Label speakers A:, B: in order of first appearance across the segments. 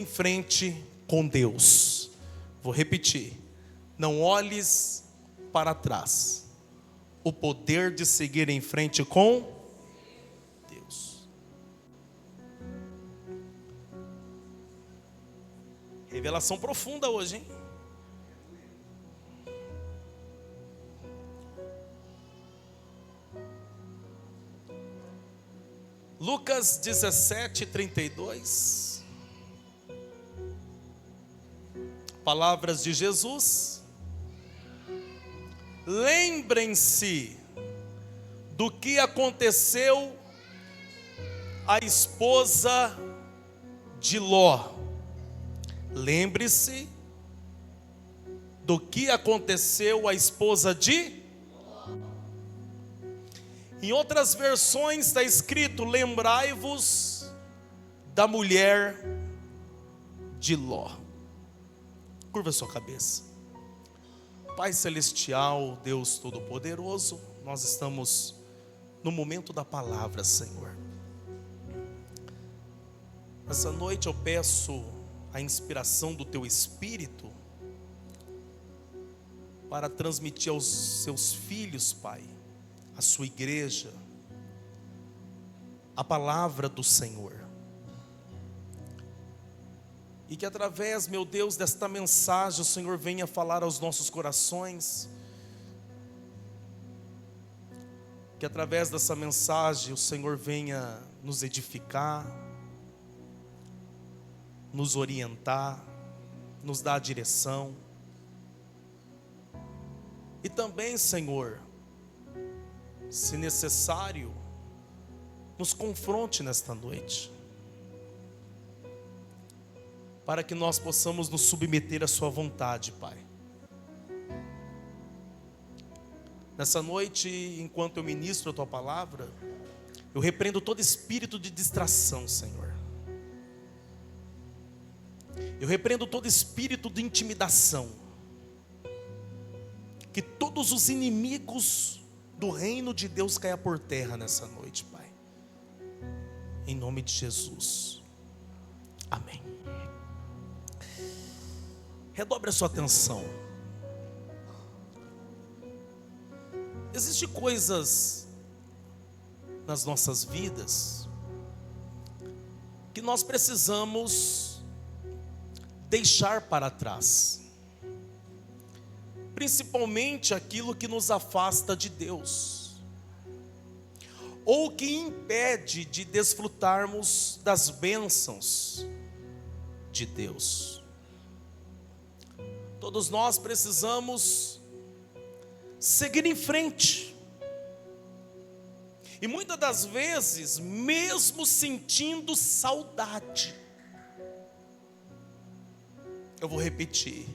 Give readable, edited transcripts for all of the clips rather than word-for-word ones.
A: em frente com Deus. Vou repetir: não olhes para trás. O poder de seguir em frente com Deus. Revelação profunda hoje, hein? Lucas 17:32. Palavras de Jesus. Lembrem-se do que aconteceu à esposa de Ló. Lembre-se do que aconteceu à esposa de Ló. Em outras versões está escrito: lembrai-vos da mulher de Ló. Curva sua cabeça. Pai Celestial, Deus Todo-Poderoso, nós estamos no momento da palavra, Senhor. Essa noite eu peço a inspiração do Teu Espírito para transmitir aos Seus filhos, Pai, a Sua igreja, a palavra do Senhor. E que através, meu Deus, desta mensagem o Senhor venha falar aos nossos corações. Que através dessa mensagem o Senhor venha nos edificar, nos orientar, nos dar a direção. E também, Senhor, se necessário, nos confronte nesta noite, para que nós possamos nos submeter à Sua vontade, Pai. Nessa noite, enquanto eu ministro a Tua palavra, eu repreendo todo espírito de distração, Senhor. Eu repreendo todo espírito de intimidação. Que todos os inimigos do reino de Deus caiam por terra nessa noite, Pai. Em nome de Jesus. Amém. Redobre a sua atenção. Existem coisas nas nossas vidas que nós precisamos deixar para trás, principalmente aquilo que nos afasta de Deus, ou que impede de desfrutarmos das bênçãos de Deus. Todos nós precisamos seguir em frente. E muitas das vezes, mesmo sentindo saudade, eu vou repetir,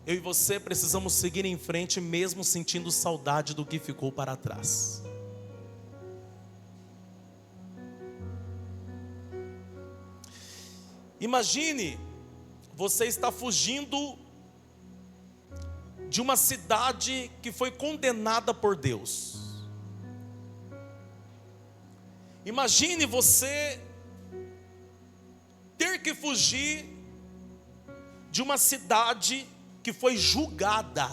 A: eu e você precisamos seguir em frente mesmo sentindo saudade do que ficou para trás. Imagine, você está fugindo de uma cidade que foi condenada por Deus. Imagine você ter que fugir de uma cidade que foi julgada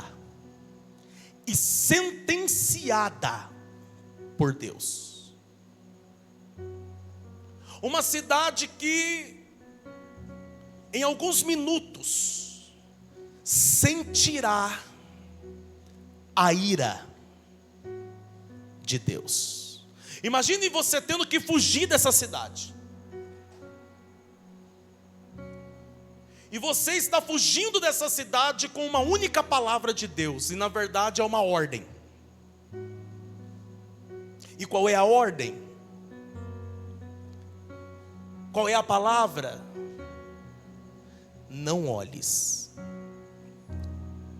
A: e sentenciada por Deus. Uma cidade que em alguns minutos sentirá a ira de Deus. Imagine você tendo que fugir dessa cidade. E você está fugindo dessa cidade com uma única palavra de Deus. E na verdade é uma ordem. E qual é a ordem? Qual é a palavra? Não olhes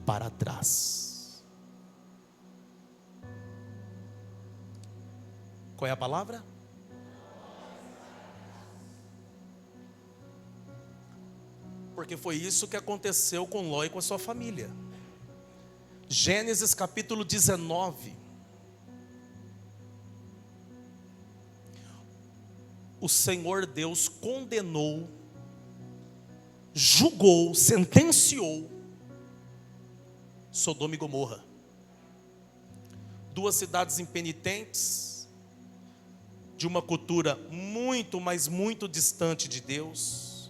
A: para trás. Qual é a palavra? Porque foi isso que aconteceu com Ló e com a sua família. Gênesis capítulo 19. o Senhor Deus condenou, julgou, sentenciou Sodoma e Gomorra. Duas cidades impenitentes, de uma cultura muito, mas muito distante de Deus.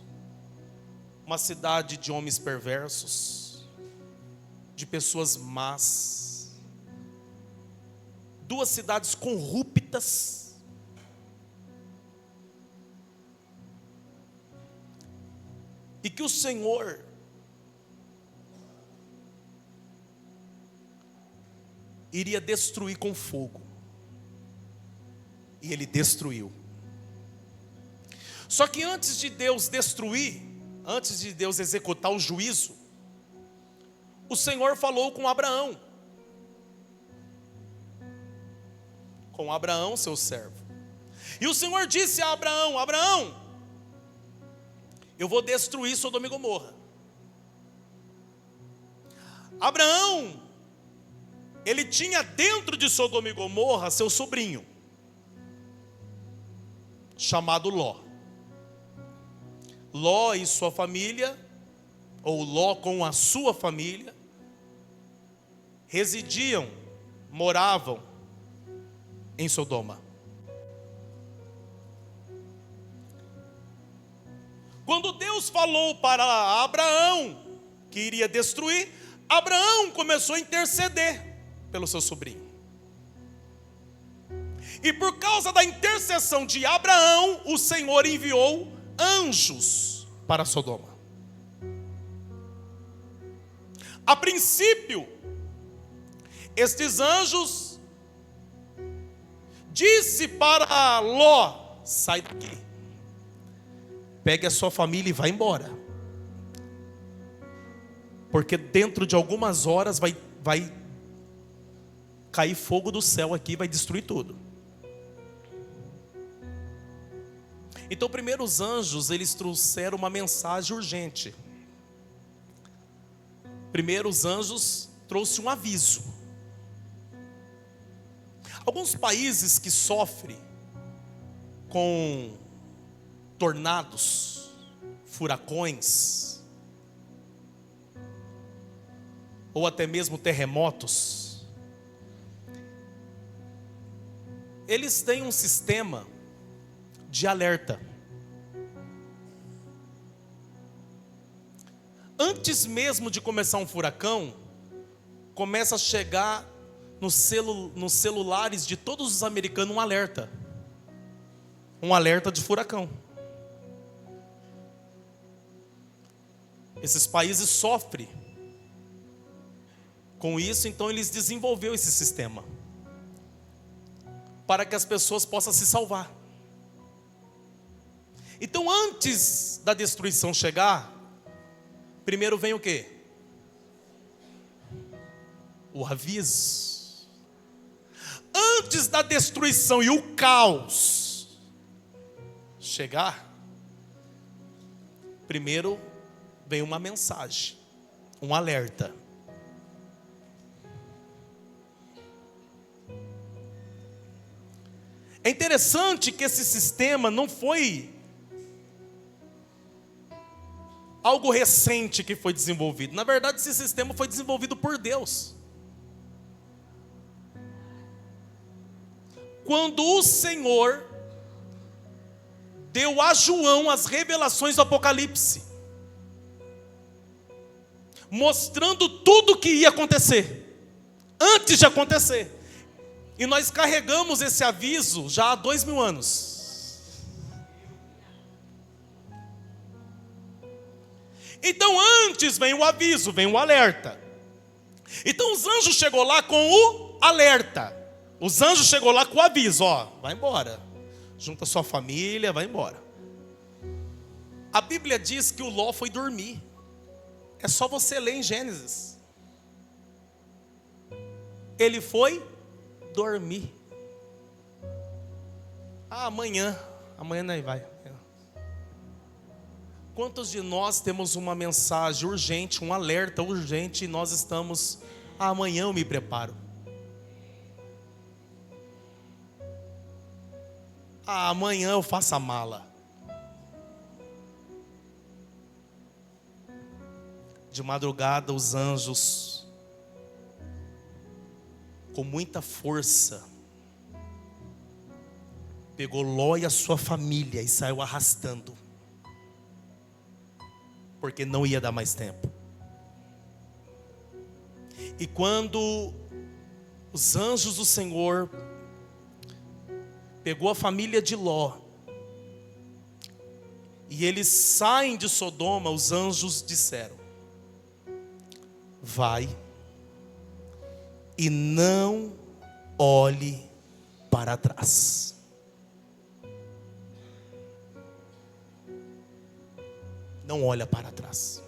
A: Uma cidade de homens perversos, de pessoas más. Duas cidades corruptas. E que o Senhor iria destruir com fogo. E Ele destruiu. Só que antes de Deus destruir, antes de Deus executar o juízo, o Senhor falou com Abraão. Com Abraão, seu servo. E o Senhor disse a Abraão: Abraão, eu vou destruir Sodoma e Gomorra. Abraão, ele tinha dentro de Sodoma e Gomorra seu sobrinho, chamado Ló. Ló e sua família, ou Ló com a sua família, residiam, moravam em Sodoma. Quando Deus falou para Abraão que iria destruir, Abraão começou a interceder pelo seu sobrinho. E por causa da intercessão de Abraão, o Senhor enviou anjos para Sodoma. A princípio, estes anjos disse para Ló: sai daqui, pegue a sua família e vá embora, porque dentro de algumas horas vai cair fogo do céu aqui, vai destruir tudo. Então primeiro os anjos, eles trouxeram uma mensagem urgente. Primeiro os anjos trouxeram um aviso. Alguns países que sofrem com tornados, furacões, ou até mesmo terremotos, eles têm um sistema de alerta. Antes mesmo de começar um furacão, começa a chegar nos celulares de todos os americanos um alerta de furacão. Esses países sofrem com isso, então eles desenvolveram esse sistema para que as pessoas possam se salvar. Então antes da destruição chegar, primeiro vem o quê? O aviso. Antes da destruição e o caos chegar, primeiro vem uma mensagem, um alerta. É interessante que esse sistema não foi algo recente que foi desenvolvido. Na verdade, esse sistema foi desenvolvido por Deus. Quando o Senhor deu a João as revelações do Apocalipse, mostrando tudo o que ia acontecer, antes de acontecer. E nós carregamos esse aviso já há 2000 anos. Então antes vem o aviso, vem o alerta. Então os anjos chegou lá com o alerta. Os anjos chegou lá com o aviso, ó, vai embora. Junta sua família, vai embora. A Bíblia diz que o Ló foi dormir. É só você ler em Gênesis. Ele foi dormir. Amanhã nós vai. Quantos de nós temos uma mensagem urgente, um alerta urgente, e nós estamos, amanhã eu me preparo. amanhã eu faço a mala. De madrugada, os anjos, com muita força, pegou Ló e a sua família e saiu arrastando, porque não ia dar mais tempo. E quando os anjos do Senhor pegou a família de Ló e eles saem de Sodoma, os anjos disseram: vai e não olhe para trás. Não olha para trás.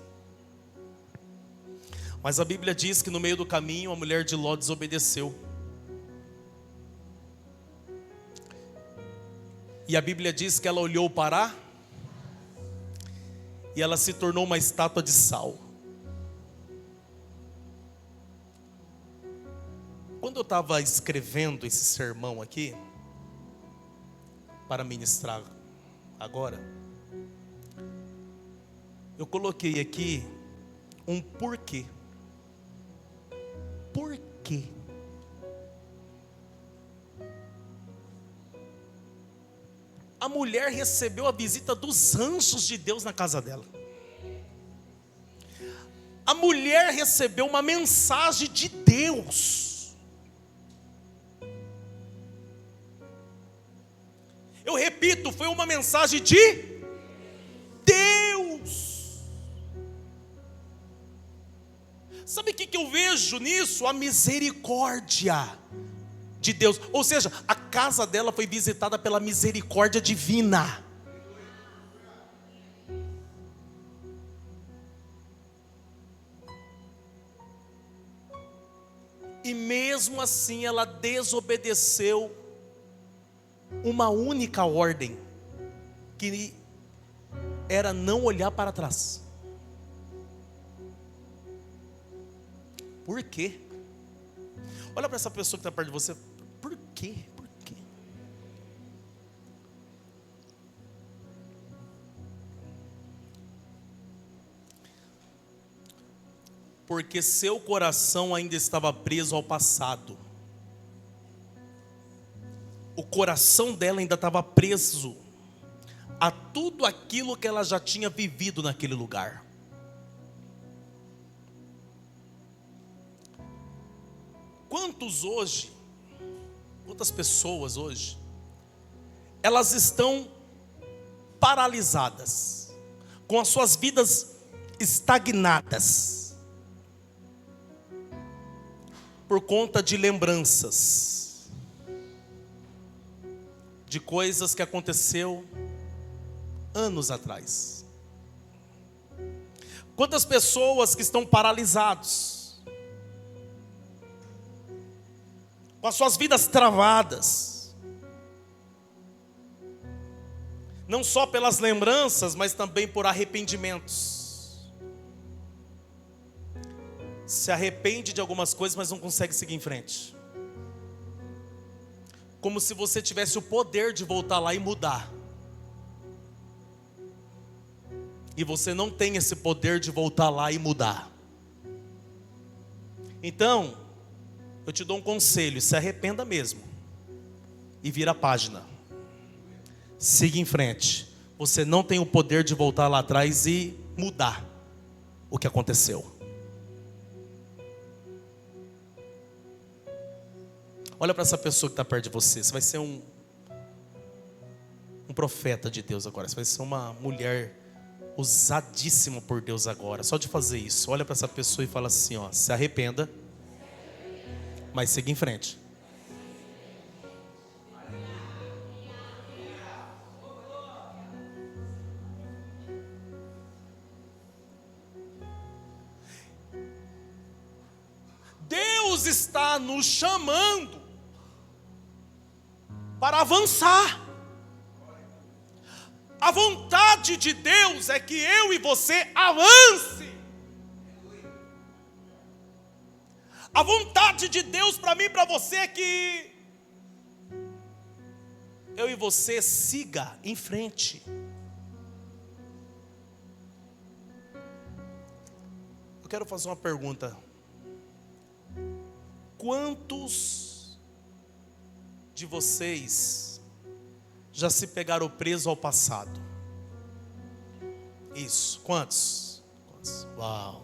A: Mas a Bíblia diz que no meio do caminho a mulher de Ló desobedeceu. E a Bíblia diz que ela olhou para e ela se tornou uma estátua de sal. Quando eu estava escrevendo esse sermão aqui, para ministrar agora, eu coloquei aqui um porquê. Por quê? A mulher recebeu a visita dos anjos de Deus na casa dela. A mulher recebeu uma mensagem de Deus. Eu repito, foi uma mensagem de Deus. Sabe o que eu vejo nisso? A misericórdia de Deus. Ou seja, a casa dela foi visitada pela misericórdia divina. E mesmo assim ela desobedeceu uma única ordem, que era não olhar para trás. Por quê? Olha para essa pessoa que está perto de você. Por quê? Por quê? Porque seu coração ainda estava preso ao passado. O coração dela ainda estava preso a tudo aquilo que ela já tinha vivido naquele lugar. Quantas pessoas hoje, elas estão paralisadas, com as suas vidas estagnadas, por conta de lembranças, de coisas que aconteceu anos atrás. Quantas pessoas que estão paralisados, com as suas vidas travadas, não só pelas lembranças, mas também por arrependimentos. Se arrepende de algumas coisas, mas não consegue seguir em frente. Como se você tivesse o poder de voltar lá e mudar. E você não tem esse poder de voltar lá e mudar. Então, eu te dou um conselho: se arrependa mesmo e vira a página. Siga em frente. Você não tem o poder de voltar lá atrás e mudar o que aconteceu. Olha para essa pessoa que está perto de você. Você vai ser um profeta de Deus agora. Você vai ser uma mulher usadíssima por Deus agora. Só de fazer isso, olha para essa pessoa e fala assim, ó: se arrependa, mas siga em frente. Deus está nos chamando para avançar. A vontade de Deus é que eu e você avance. A vontade de Deus para mim e para você é que eu e você siga em frente. Eu quero fazer uma pergunta. Quantos de vocês já se pegaram preso ao passado? Isso, quantos? Uau!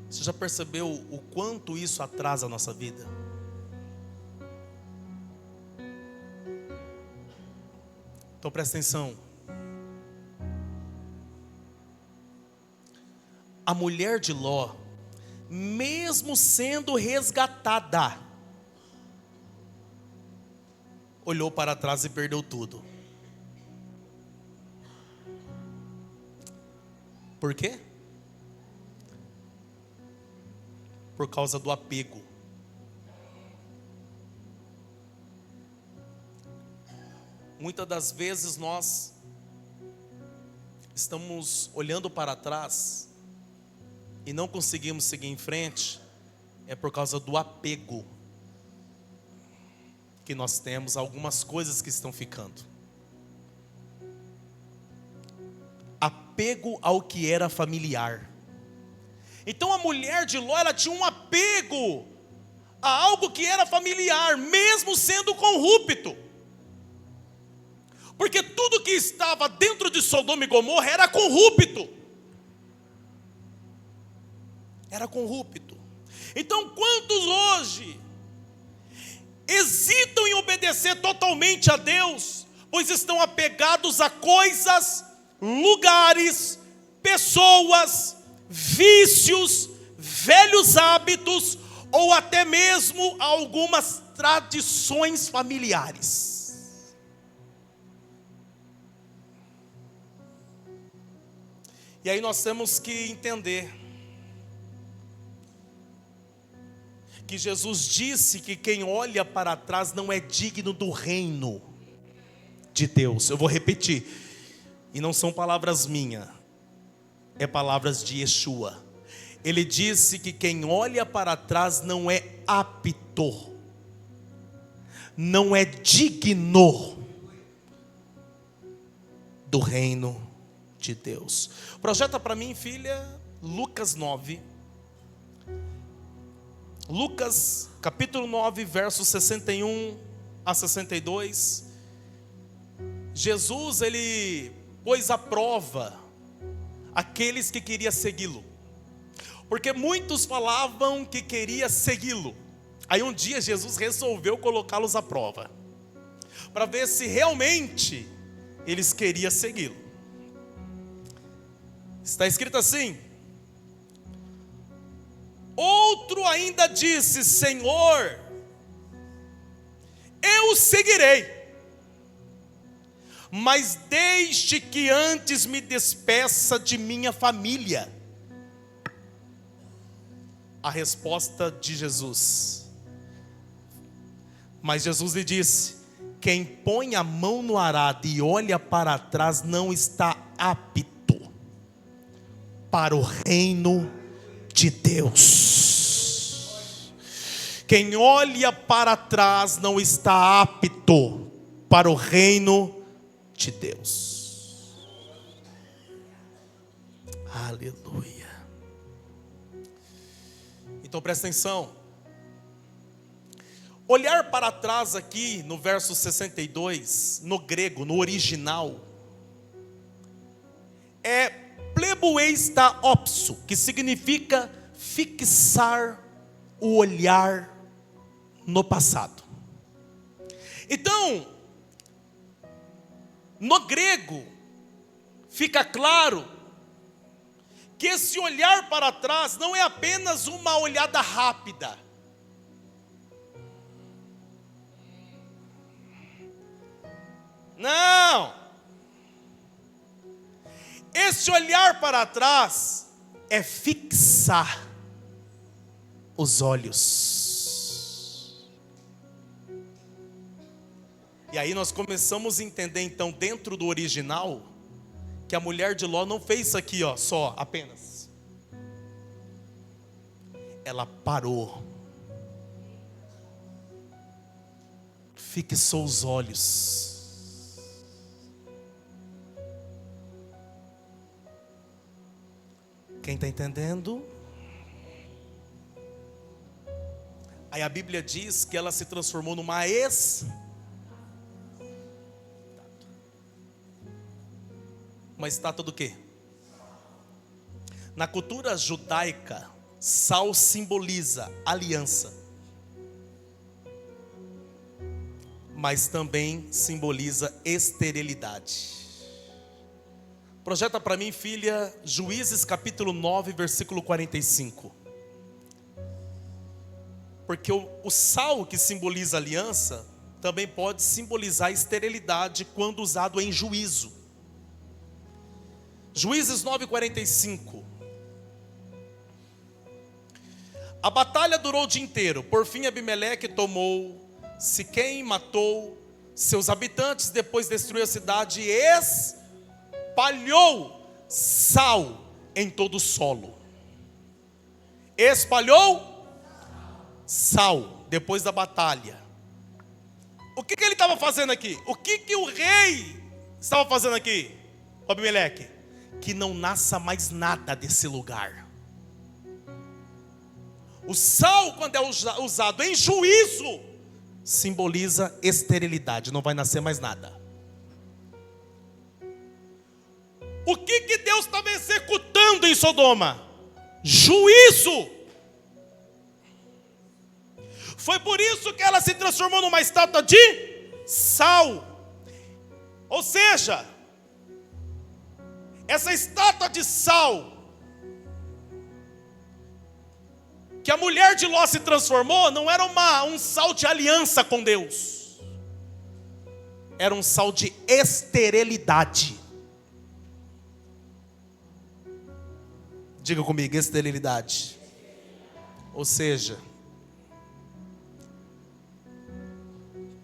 A: Você já percebeu o quanto isso atrasa a nossa vida? Então presta atenção. A mulher de Ló, mesmo sendo resgatada, olhou para trás e perdeu tudo. Por quê? Por causa do apego. Muitas das vezes nós estamos olhando para trás e não conseguimos seguir em frente, é por causa do apego que nós temos a algumas coisas que estão ficando. Apego ao que era familiar. Então a mulher de Ló, ela tinha um apego a algo que era familiar, mesmo sendo corrupto. Porque tudo que estava dentro de Sodoma e Gomorra era corrupto. Era corrupto. Então quantos hoje hesitam em obedecer totalmente a Deus, pois estão apegados a coisas, lugares, pessoas, vícios, velhos hábitos, ou até mesmo algumas tradições familiares. E aí nós temos que entender que Jesus disse que quem olha para trás não é digno do reino de Deus. Eu vou repetir, e não são palavras minhas, é palavras de Yeshua. Ele disse que quem olha para trás não é apto, não é digno do reino de Deus. Projeta para mim, filha, Lucas 9. Lucas capítulo 9, versos 61 a 62. Jesus, ele pôs à prova aqueles que queriam segui-lo, porque muitos falavam que queria segui-lo. Aí um dia Jesus resolveu colocá-los à prova, para ver se realmente eles queriam segui-lo. Está escrito assim: outro ainda disse: Senhor, eu o seguirei, mas deixe que antes me despeça de minha família. A resposta de Jesus. Mas Jesus lhe disse: quem põe a mão no arado e olha para trás não está apto para o reino de Deus. Quem olha para trás não está apto para o reino de Deus. Aleluia. Então presta atenção. Olhar para trás aqui no verso 62, no grego, no original, é pleboeista opso, que significa fixar o olhar no passado. Então, no grego, fica claro que esse olhar para trás não é apenas uma olhada rápida. Não. Esse olhar para trás é fixar os olhos. E aí nós começamos a entender então, dentro do original, que a mulher de Ló não fez isso aqui, ó, só, apenas. ela parou. Fixou os olhos. Quem está entendendo? Aí a Bíblia diz que ela se transformou numa uma estátua do quê? Na cultura judaica, sal simboliza aliança, mas também simboliza esterilidade. Projeta para mim, filha, Juízes capítulo 9, versículo 45. Porque o sal que simboliza aliança também pode simbolizar esterilidade quando usado em juízo. Juízes 9:45. A batalha durou o dia inteiro. Por fim, Abimeleque tomou Siquém, matou seus habitantes, depois destruiu a cidade e espalhou sal em todo o solo. Espalhou sal depois da batalha. O que ele estava fazendo aqui? O que o rei estava fazendo aqui, Abimeleque? Que não nasça mais nada desse lugar. O sal, quando é usado em juízo, simboliza esterilidade, não vai nascer mais nada. O que Deus estava executando em Sodoma? Juízo. Foi por isso que ela se transformou numa estátua de sal. Ou seja, essa estátua de sal que a mulher de Ló se transformou, não era um sal de aliança com Deus, era um sal de esterilidade. Diga comigo, esterilidade. Ou seja,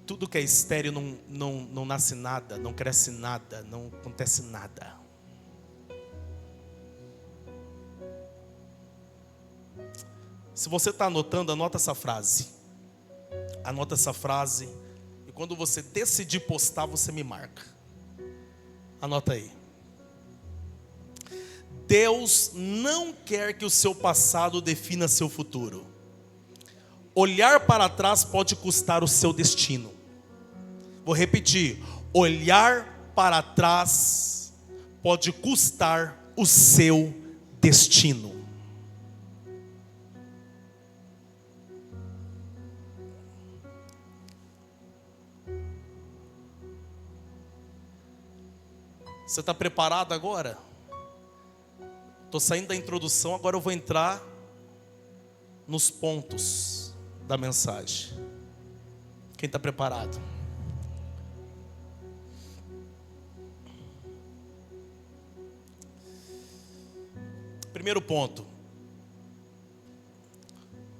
A: tudo que é estéril não nasce nada, não cresce nada, não acontece nada. Se você está anotando, anota essa frase. Anota essa frase. E quando você decidir postar, você me marca. Anota aí. Deus não quer que o seu passado defina seu futuro. Olhar para trás pode custar o seu destino. Vou repetir. Olhar para trás pode custar o seu destino. Você está preparado agora? Estou saindo da introdução, agora eu vou entrar nos pontos da mensagem. Quem está preparado? Primeiro ponto.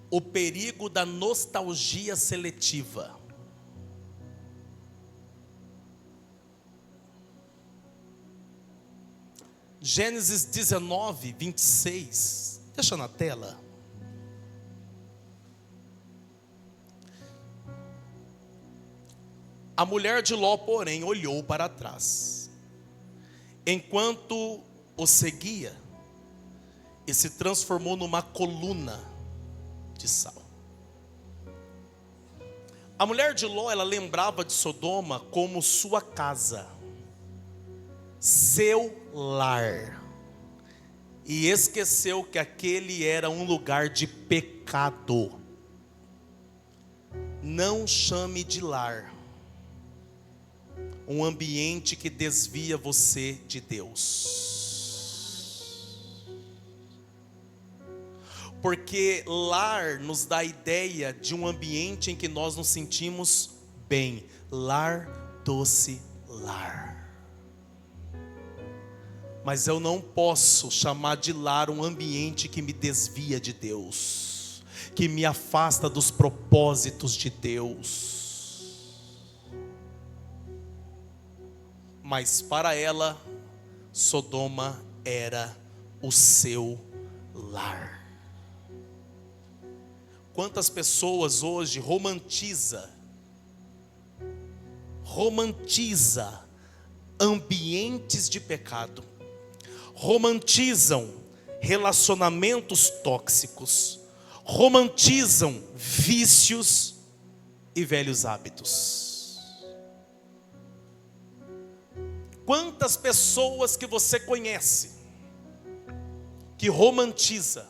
A: O perigo da nostalgia seletiva. Gênesis 19, 26. Deixa na tela. A mulher de Ló, porém, olhou para trás, enquanto o seguia, e se transformou numa coluna de sal. A mulher de Ló, ela lembrava de Sodoma como sua casa, seu lar, e esqueceu que aquele era um lugar de pecado. Não chame de lar um ambiente que desvia você de Deus, porque lar nos dá a ideia de um ambiente em que nós nos sentimos bem. Lar, doce lar. Mas eu não posso chamar de lar um ambiente que me desvia de Deus, que me afasta dos propósitos de Deus. Mas para ela, Sodoma era o seu lar. Quantas pessoas hoje romantiza ambientes de pecado, romantizam relacionamentos tóxicos, romantizam vícios e velhos hábitos. Quantas pessoas que você conhece que romantiza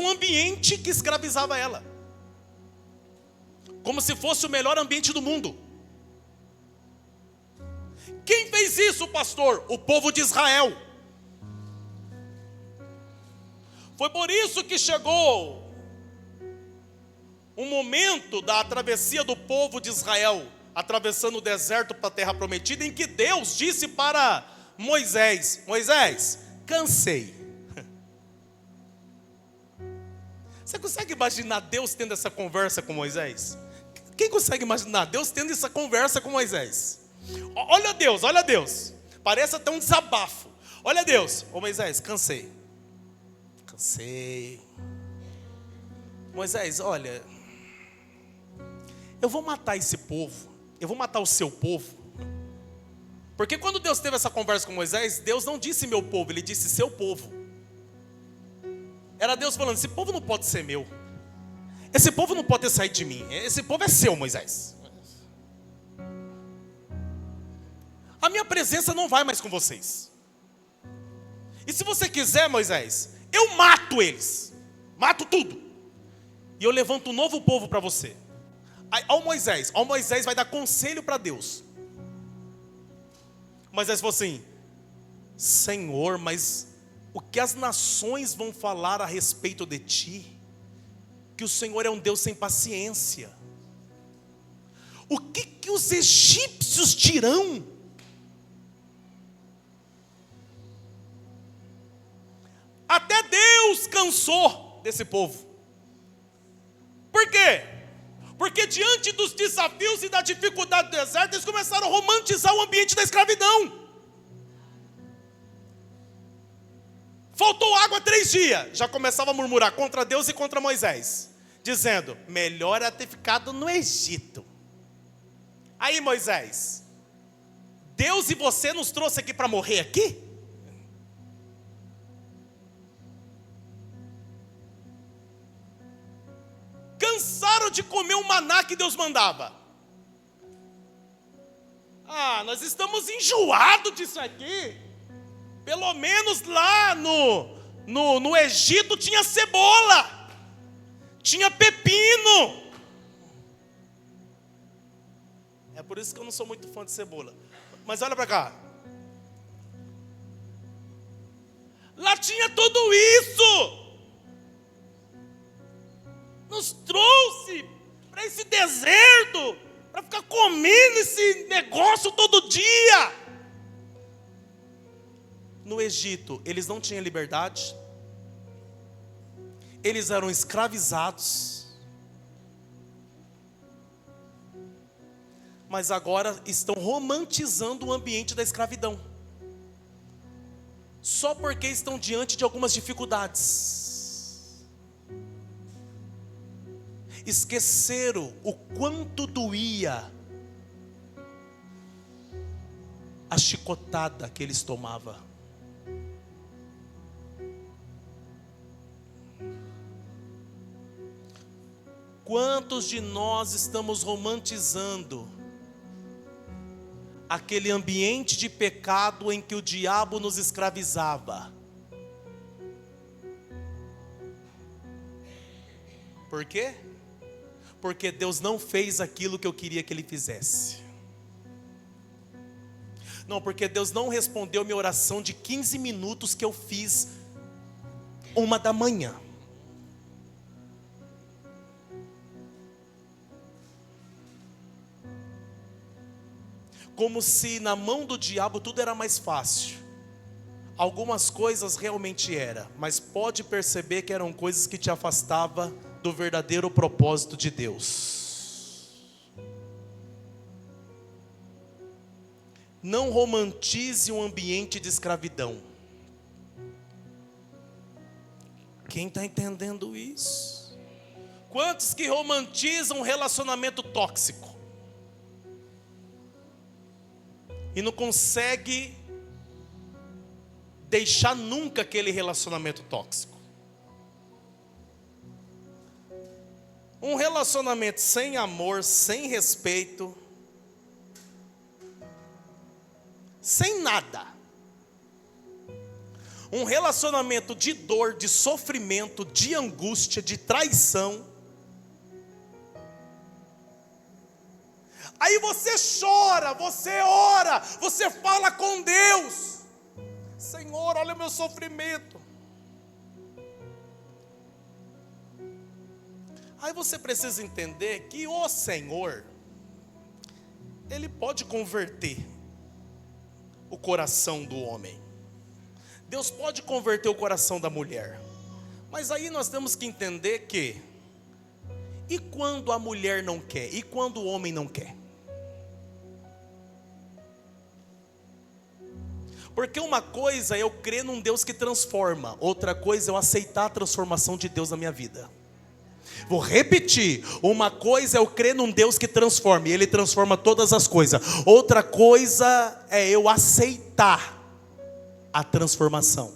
A: um ambiente que escravizava ela, como se fosse o melhor ambiente do mundo. Quem fez isso, pastor? O povo de Israel. Foi por isso que chegou um momento da travessia do povo de Israel, atravessando o deserto para a terra prometida, em que Deus disse para Moisés: Moisés, cansei. Você consegue imaginar Deus tendo essa conversa com Moisés? Quem consegue imaginar Deus tendo essa conversa com Moisés? Olha Deus, parece até um desabafo. Olha Deus, ô Moisés, cansei. Moisés, olha, eu vou matar esse povo, eu vou matar o seu povo. Porque quando Deus teve essa conversa com Moisés, Deus não disse meu povo, Ele disse seu povo. Era Deus falando: esse povo não pode ser meu, esse povo não pode ter saído de mim, esse povo é seu, Moisés. A minha presença não vai mais com vocês. E se você quiser, Moisés, eu mato eles, mato tudo, e eu levanto um novo povo para você. Aí, ao Moisés vai dar conselho para Deus. Moisés falou assim: Senhor, mas o que as nações vão falar a respeito de ti? Que o Senhor é um Deus sem paciência. O que os egípcios dirão? Até Deus cansou desse povo. Por quê? Porque diante dos desafios e da dificuldade do deserto, eles começaram a romantizar o ambiente da escravidão. Faltou água 3 dias, já começava a murmurar contra Deus e contra Moisés, dizendo: melhor era ter ficado no Egito. Aí Moisés, Deus e você nos trouxe aqui para morrer aqui? Cansaram de comer o maná que Deus mandava. Nós estamos enjoados disso aqui. Pelo menos lá no Egito tinha cebola, tinha pepino. É por isso que eu não sou muito fã de cebola. Mas olha para cá. Lá tinha tudo isso. Nos trouxe para esse deserto, para ficar comendo esse negócio todo dia. No Egito, eles não tinham liberdade, eles eram escravizados, mas agora estão romantizando o ambiente da escravidão, só porque estão diante de algumas dificuldades. Esqueceram o quanto doía a chicotada que eles tomavam. Quantos de nós estamos romantizando aquele ambiente de pecado em que o diabo nos escravizava? Por quê? Porque Deus não fez aquilo que eu queria que Ele fizesse. Não, porque Deus não respondeu minha oração de 15 minutos que eu fiz 1h. Como se na mão do diabo tudo era mais fácil. Algumas coisas realmente era, mas pode perceber que eram coisas que te afastavam do verdadeiro propósito de Deus. Não romantize um ambiente de escravidão. Quem está entendendo isso? Quantos que romantizam um relacionamento tóxico e não consegue deixar nunca aquele relacionamento tóxico? Um relacionamento sem amor, sem respeito, sem nada. Um relacionamento de dor, de sofrimento, de angústia, de traição. Aí você chora, você ora, você fala com Deus: Senhor, olha o meu sofrimento. Aí você precisa entender que o Senhor, Ele pode converter o coração do homem. Deus pode converter o coração da mulher. Mas aí nós temos que entender que, e quando a mulher não quer? E quando o homem não quer? Porque uma coisa é eu crer num Deus que transforma, outra coisa é eu aceitar a transformação de Deus na minha vida. Vou repetir, uma coisa é eu crer num Deus que transforma, e Ele transforma todas as coisas. Outra coisa é eu aceitar a transformação.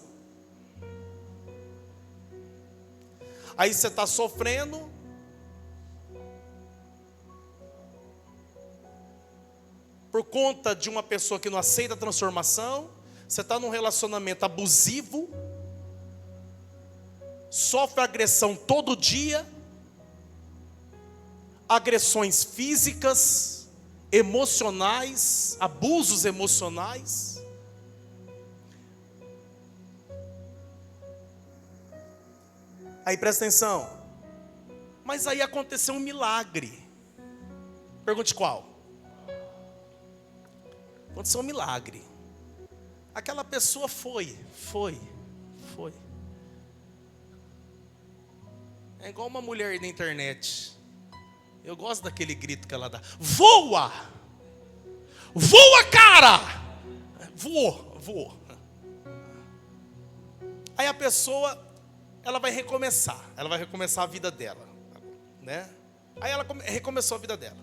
A: Aí você está sofrendo, por conta de uma pessoa que não aceita a transformação. Você está num relacionamento abusivo, sofre agressão todo dia, agressões físicas, emocionais, abusos emocionais. Aí presta atenção. Mas aí aconteceu um milagre. Pergunte qual? Aconteceu um milagre. Aquela pessoa foi. É igual uma mulher aí na internet. Eu gosto daquele grito que ela dá: voa! Voa, cara! Voou. Aí a pessoa, ela vai recomeçar a vida dela, né? Aí ela recomeçou a vida dela.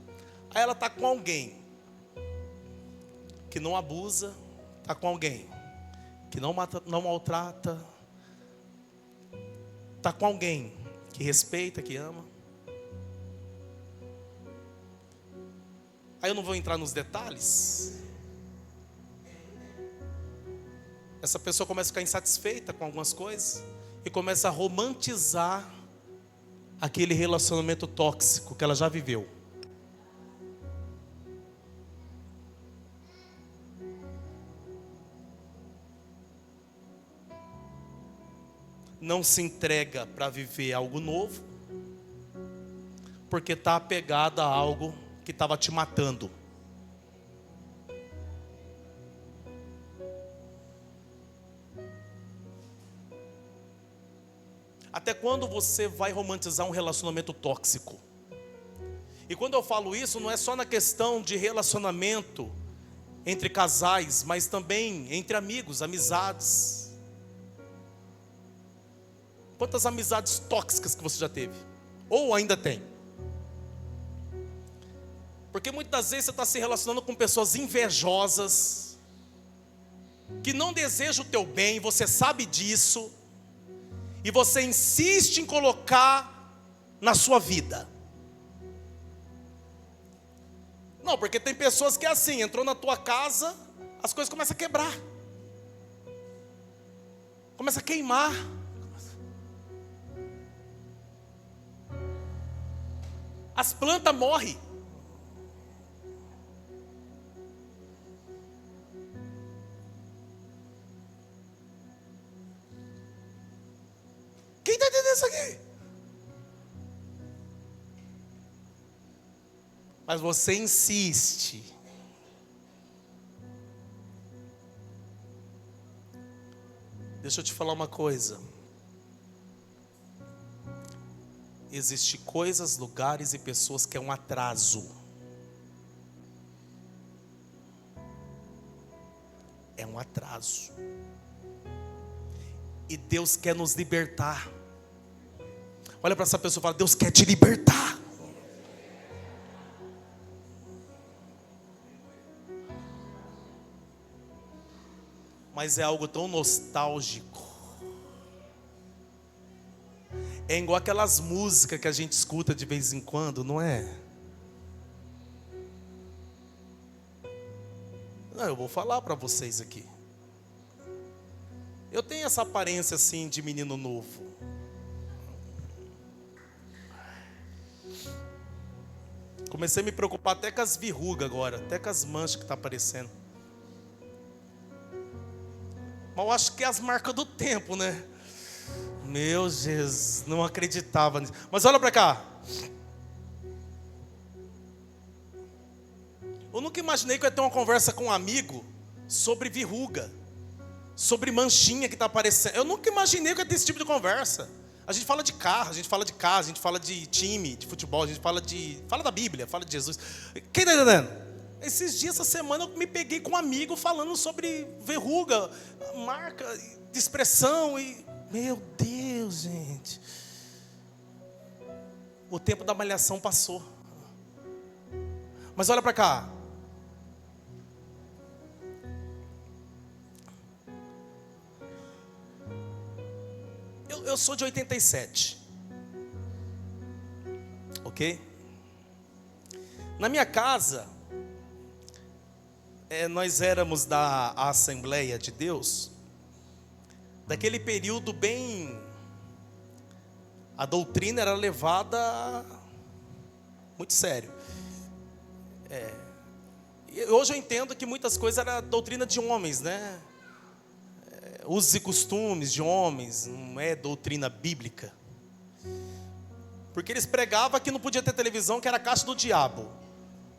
A: Aí ela está com alguém que não abusa, está com alguém que não maltrata, está com alguém que respeita, que ama. Aí eu não vou entrar nos detalhes. Essa pessoa começa a ficar insatisfeita com algumas coisas e começa a romantizar aquele relacionamento tóxico que ela já viveu. Não se entrega para viver algo novo, porque está apegada a algo que estava te matando. Até quando você vai romantizar um relacionamento tóxico? E quando eu falo isso, não é só na questão de relacionamento entre casais, mas também entre amigos, amizades. Quantas amizades tóxicas que você já teve? Ou ainda tem? Porque muitas vezes você está se relacionando com pessoas invejosas, que não desejam o teu bem, você sabe disso, e você insiste em colocar na sua vida. Não, porque tem pessoas que é assim, entrou na tua casa, as coisas começam a quebrar, começa a queimar. As plantas morrem. Quem está entendendo isso aqui? Mas você insiste. Deixa eu te falar uma coisa. Existem coisas, lugares e pessoas que é um atraso. É um atraso. E Deus quer nos libertar. Olha para essa pessoa e fala: Deus quer te libertar. Mas é algo tão nostálgico. É igual aquelas músicas que a gente escuta de vez em quando, não é? Não, eu vou falar para vocês aqui. Eu tenho essa aparência assim de menino novo. Comecei a me preocupar até com as verrugas agora, até com as manchas que estão aparecendo. Mas eu acho que é as marcas do tempo, né? Meu Jesus, não acreditava nisso. Mas olha para cá. Eu nunca imaginei que eu ia ter uma conversa com um amigo sobre verruga, sobre manchinha que está aparecendo. Eu nunca imaginei que eu ia ter esse tipo de conversa. A gente fala de carro, a gente fala de casa, a gente fala de time, de futebol, a gente fala da Bíblia, fala de Jesus. Quem está entendendo? Esses dias, essa semana, eu me peguei com um amigo falando sobre verruga, marca de expressão e... Meu Deus, gente. O tempo da malhação passou. Mas olha para cá. Eu sou de 87. Ok? Na minha casa, nós éramos da Assembleia de Deus, daquele período bem... A doutrina era levada muito sério. Hoje eu entendo que muitas coisas era doutrina de homens, né? Usos e costumes de homens, não é doutrina bíblica. Porque eles pregavam que não podia ter televisão, que era a caixa do diabo.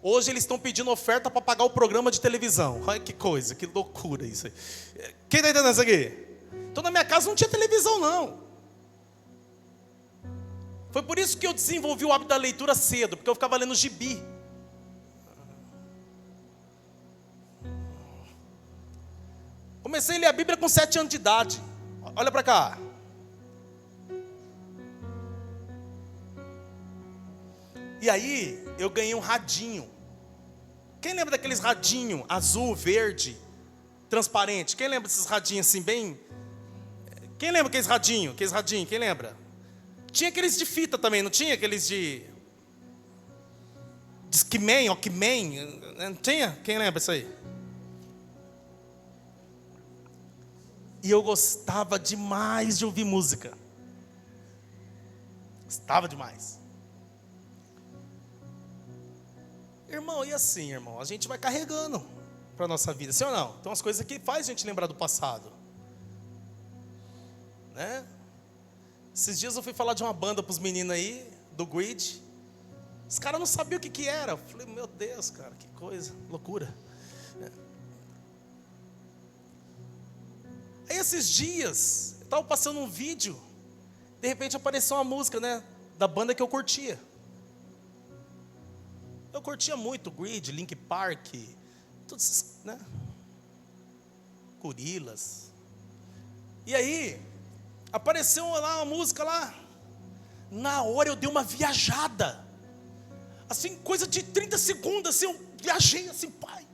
A: Hoje eles estão pedindo oferta para pagar o programa de televisão. Olha que coisa, que loucura isso aí. Quem está entendendo isso aqui? Então na minha casa não tinha televisão não. Foi por isso que eu desenvolvi o hábito da leitura cedo, porque eu ficava lendo gibi. Comecei a ler a Bíblia com 7 anos de idade. Olha para cá. E aí, eu ganhei um radinho. Quem lembra daqueles radinhos azul, verde, transparente? Quem lembra desses radinhos assim, bem... Quem lembra aqueles radinhos? Quem lembra? Tinha aqueles de fita também, não tinha? Aqueles de... Discman, Walkman, não tinha? Quem lembra isso aí? E eu gostava demais de ouvir música. Gostava demais. Irmão, e assim, irmão? A gente vai carregando para a nossa vida, sim ou não? Tem umas coisas que faz a gente lembrar do passado. Né? Esses dias eu fui falar de uma banda para os meninos aí, do Grid. Os caras não sabiam o que era. Eu falei, meu Deus, cara, que coisa, loucura. Aí esses dias, eu estava passando um vídeo, de repente apareceu uma música, né, da banda que eu curtia. Eu curtia muito Grid, Linkin Park, todos esses, né, Gorillaz. E aí, apareceu lá uma música lá, na hora eu dei uma viajada, assim, coisa de 30 segundos, assim, eu viajei assim, pai.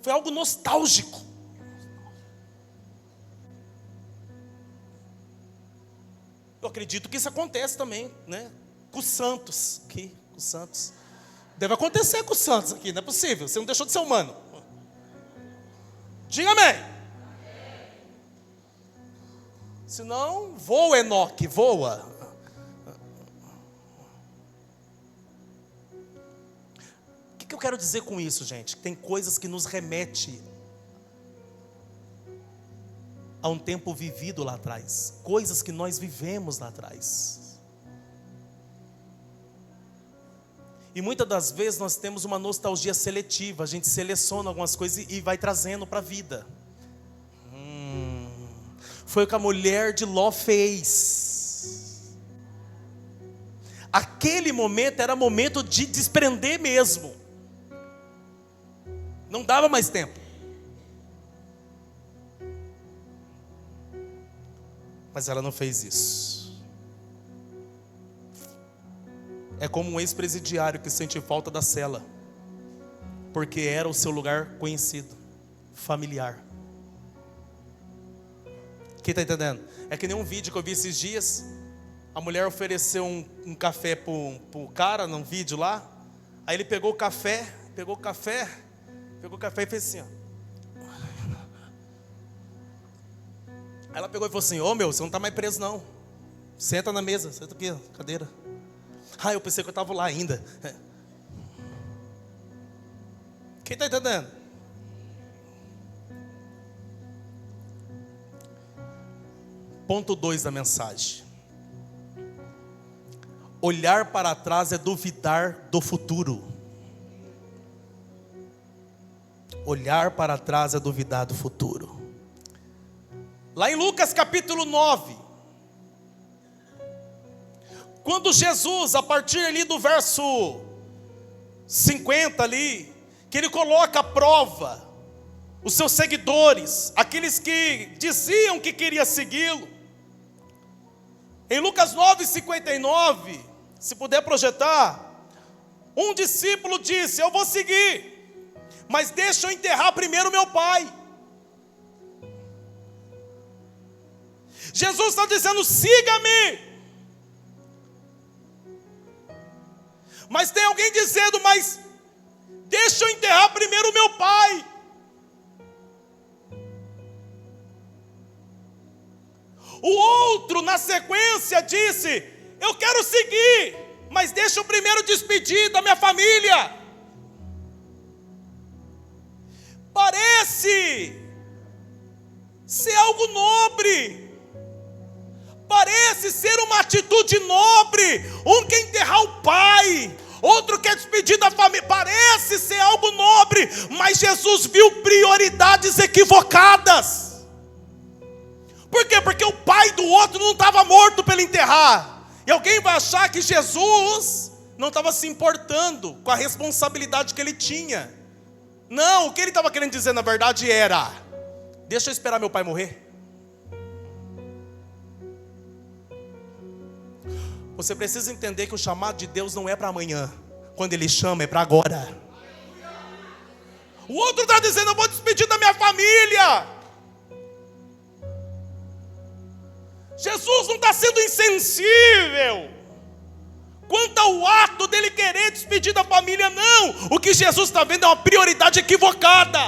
A: Foi algo nostálgico. Eu acredito que isso acontece também, né? Com os santos aqui, com os santos. Deve acontecer com os santos aqui, não é possível. Você não deixou de ser humano. Diga amém. Senão, voa, Enoque, voa. O que eu quero dizer com isso, gente? Tem coisas que nos remetem a um tempo vivido lá atrás. Coisas que nós vivemos lá atrás. E muitas das vezes nós temos uma nostalgia seletiva. A gente seleciona algumas coisas e vai trazendo para a vida. Foi o que a mulher de Ló fez. Aquele momento era momento de desprender mesmo. Não dava mais tempo. Mas ela não fez isso. É como um ex-presidiário que sente falta da cela, porque era o seu lugar conhecido, familiar. Quem está entendendo? É que nem um vídeo que eu vi esses dias. A mulher ofereceu um café pro cara num vídeo lá. Aí ele pegou o café e fez assim, ó. Aí ela pegou e falou assim: ô meu, você não está mais preso não. Senta na mesa, senta aqui, cadeira. Ah, eu pensei que eu estava lá ainda. Quem está entendendo? Ponto 2 da mensagem. Olhar para trás é duvidar do futuro. Olhar para trás é duvidar do futuro. Lá em Lucas capítulo 9, quando Jesus, a partir ali do verso 50 ali, que ele coloca à prova os seus seguidores, aqueles que diziam que queria segui-lo. Em Lucas 9:59, se puder projetar, um discípulo disse: eu vou seguir, mas deixa eu enterrar primeiro meu pai. Jesus está dizendo: siga-me. Mas tem alguém dizendo: mas deixa eu enterrar primeiro meu pai. O outro, na sequência, disse: eu quero seguir, mas deixa eu primeiro despedir da minha família. Parece ser algo nobre, parece ser uma atitude nobre. Um quer enterrar o pai, outro quer despedir da família. Parece ser algo nobre, mas Jesus viu prioridades equivocadas. Por quê? Porque o pai do outro não estava morto para ele enterrar. E alguém vai achar que Jesus não estava se importando com a responsabilidade que ele tinha. Não, o que ele estava querendo dizer na verdade era: deixa eu esperar meu pai morrer. Você precisa entender que o chamado de Deus não é para amanhã. Quando Ele chama é para agora. O outro está dizendo: eu vou despedir da minha família. Jesus não está sendo insensível quanto ao ato dele querer despedir da família, não. O que Jesus está vendo é uma prioridade equivocada.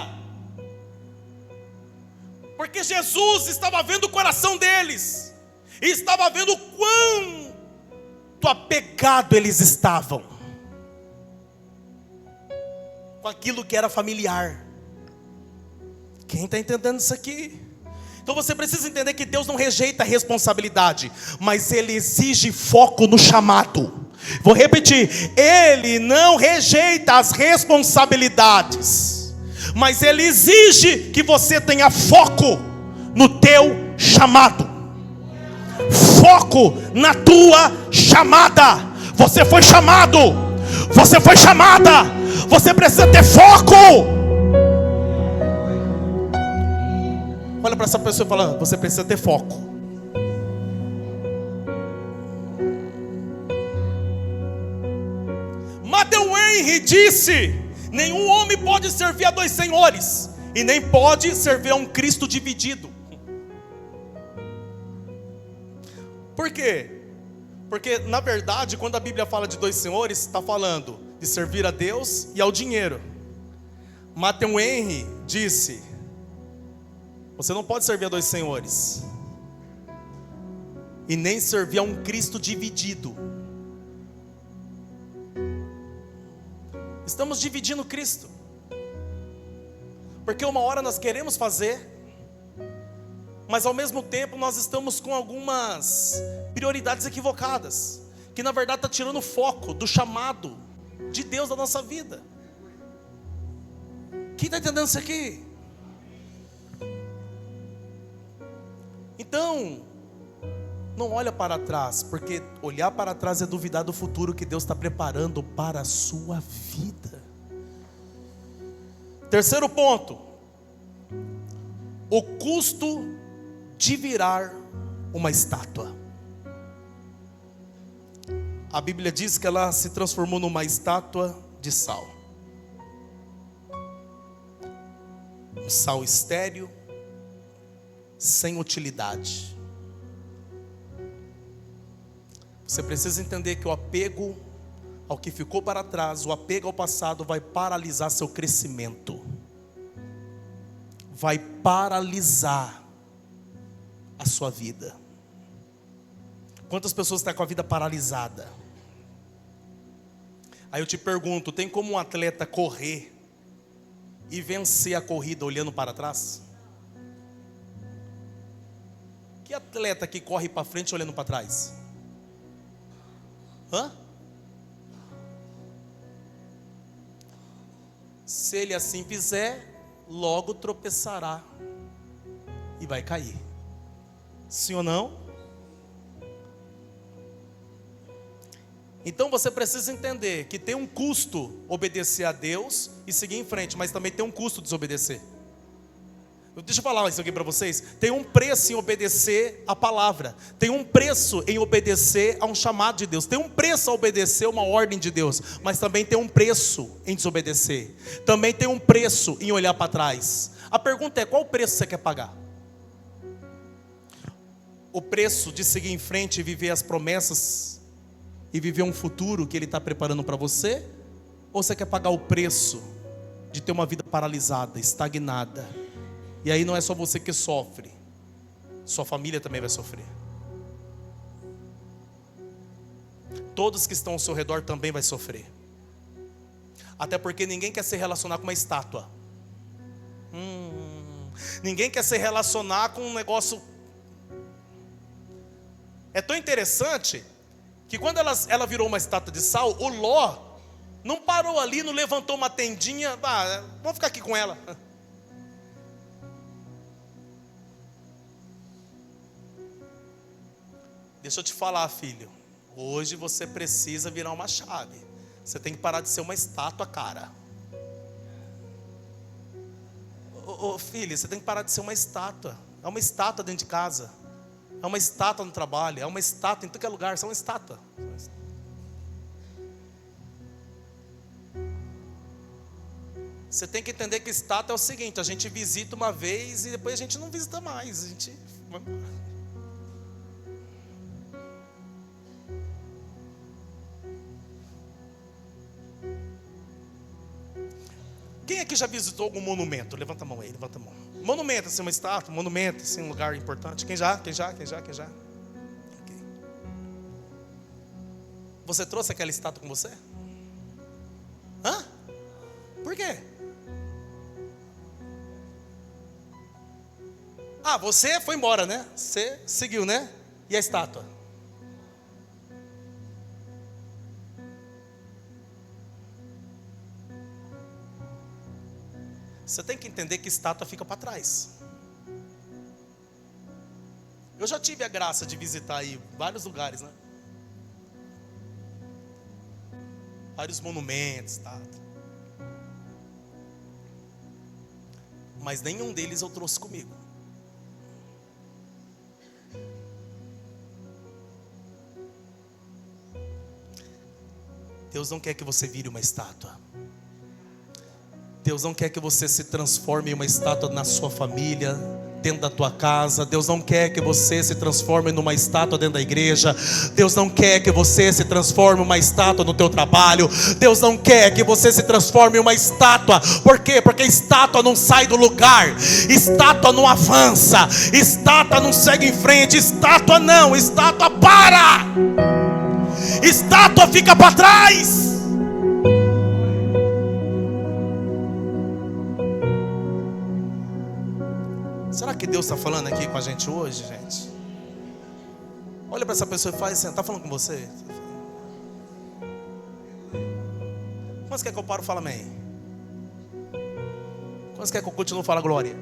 A: Porque Jesus estava vendo o coração deles, e estava vendo o quanto apegados eles estavam com aquilo que era familiar. Quem está entendendo isso aqui? Então você precisa entender que Deus não rejeita a responsabilidade, mas Ele exige foco no chamado. Vou repetir: Ele não rejeita as responsabilidades, mas Ele exige que você tenha foco no teu chamado. Foco na tua chamada. Você foi chamado, você foi chamada, você precisa ter foco. Olha para essa pessoa e fala: você precisa ter foco. Matthew Henry disse: nenhum homem pode servir a dois senhores, e nem pode servir a um Cristo dividido. Por quê? Porque na verdade, quando a Bíblia fala de dois senhores, está falando de servir a Deus e ao dinheiro. Matthew Henry disse: você não pode servir a dois senhores, e nem servir a um Cristo dividido. Estamos dividindo Cristo, porque uma hora nós queremos fazer, mas ao mesmo tempo nós estamos com algumas prioridades equivocadas, que na verdade está tirando o foco do chamado de Deus da nossa vida. Quem está entendendo isso aqui? Então, não olha para trás, porque olhar para trás é duvidar do futuro que Deus está preparando para a sua vida. Terceiro ponto: o custo de virar uma estátua. A Bíblia diz que ela se transformou numa estátua de sal. Um sal estéril, sem utilidade. Você precisa entender que o apego ao que ficou para trás, o apego ao passado vai paralisar seu crescimento. Vai paralisar a sua vida. Quantas pessoas estão com a vida paralisada? Aí eu te pergunto, tem como um atleta correr e vencer a corrida olhando para trás? Que atleta que corre para frente olhando para trás? Hã? Se ele assim fizer, logo tropeçará e vai cair. Sim ou não? Então você precisa entender que tem um custo obedecer a Deus e seguir em frente, mas também tem um custo desobedecer. Deixa eu falar isso aqui para vocês. Tem um preço em obedecer a palavra. Tem um preço em obedecer a um chamado de Deus. Tem um preço a obedecer uma ordem de Deus. Mas também tem um preço em desobedecer. Também tem um preço em olhar para trás. A pergunta é, qual o preço você quer pagar? O preço de seguir em frente e viver as promessas e viver um futuro que Ele está preparando para você? Ou você quer pagar o preço de ter uma vida paralisada, estagnada? E aí não é só você que sofre, sua família também vai sofrer. Todos que estão ao seu redor também vai sofrer. Até porque ninguém quer se relacionar com uma estátua. Ninguém quer se relacionar com um negócio. É tão interessante que quando ela virou uma estátua de sal, o Ló não parou ali, não levantou uma tendinha. Vamos ficar aqui com ela. Deixa eu te falar, filho. Hoje você precisa virar uma chave. Você tem que parar de ser uma estátua, cara. Filho, você tem que parar de ser uma estátua. É uma estátua dentro de casa. É uma estátua no trabalho. É uma estátua em todo lugar. Você é uma estátua. Você tem que entender que estátua é o seguinte: a gente visita uma vez e depois a gente não visita mais. A gente... Quem aqui já visitou algum monumento? Levanta a mão aí, levanta a mão. Monumento, assim, uma estátua, monumento, assim, um lugar importante. Quem já? Okay. Você trouxe aquela estátua com você? Hã? Por quê? Você foi embora, né? Você seguiu, né? E a estátua? Você tem que entender que estátua fica para trás. Eu já tive a graça de visitar aí vários lugares, né? Vários monumentos, tá? Mas nenhum deles eu trouxe comigo. Deus não quer que você vire uma estátua. Deus não quer que você se transforme em uma estátua na sua família, dentro da tua casa. Deus não quer que você se transforme numa estátua dentro da igreja. Deus não quer que você se transforme em uma estátua no teu trabalho. Deus não quer que você se transforme em uma estátua. Por quê? Porque estátua não sai do lugar. Estátua não avança. Estátua não segue em frente. Estátua não. Estátua para. Estátua fica para trás. Será que Deus está falando aqui com a gente hoje, gente? Olha para essa pessoa e faz assim, está falando com você? Quantos quer que eu paro e fale amém? Quantos quer que eu continue a falar glória?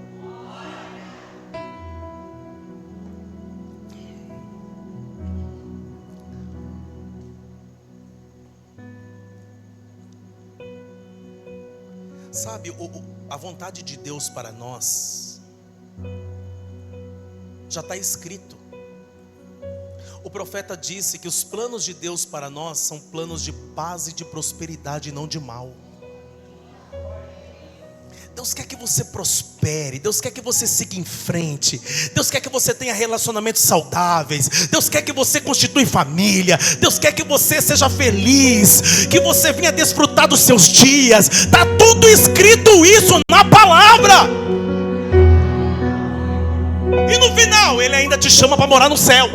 A: Sabe, a vontade de Deus para nós já está escrito. O profeta disse que os planos de Deus para nós são planos de paz e de prosperidade, e não de mal. Deus quer que você prospere, Deus quer que você siga em frente, Deus quer que você tenha relacionamentos saudáveis, Deus quer que você constitui família, Deus quer que você seja feliz, que você venha desfrutar dos seus dias. Está tudo escrito isso na palavra. E no final Ele ainda te chama para morar no céu.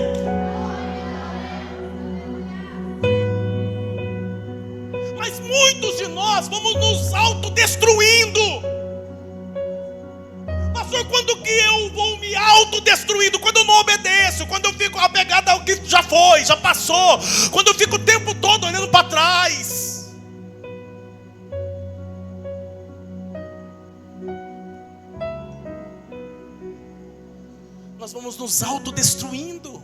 A: Mas muitos de nós vamos nos autodestruindo. Pastor, quando que eu vou me autodestruindo? Quando eu não obedeço, quando eu fico apegado ao que já foi, já passou, quando eu fico o tempo todo olhando para trás. Nós vamos nos autodestruindo.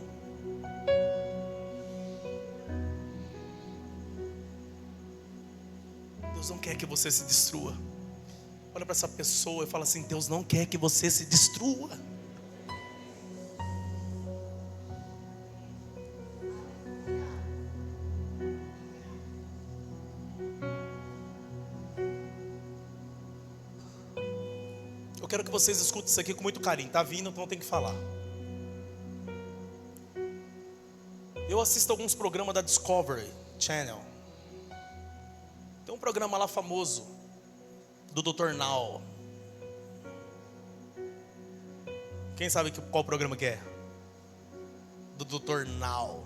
A: Deus não quer que você se destrua. Olha para essa pessoa e fala assim: Deus não quer que você se destrua. Eu quero que vocês escutem isso aqui com muito carinho. Está vindo, então tem que falar. Eu assisto alguns programas da Discovery Channel. Tem um programa lá famoso do Dr. Now. Quem sabe qual programa que é? Do Dr. Now.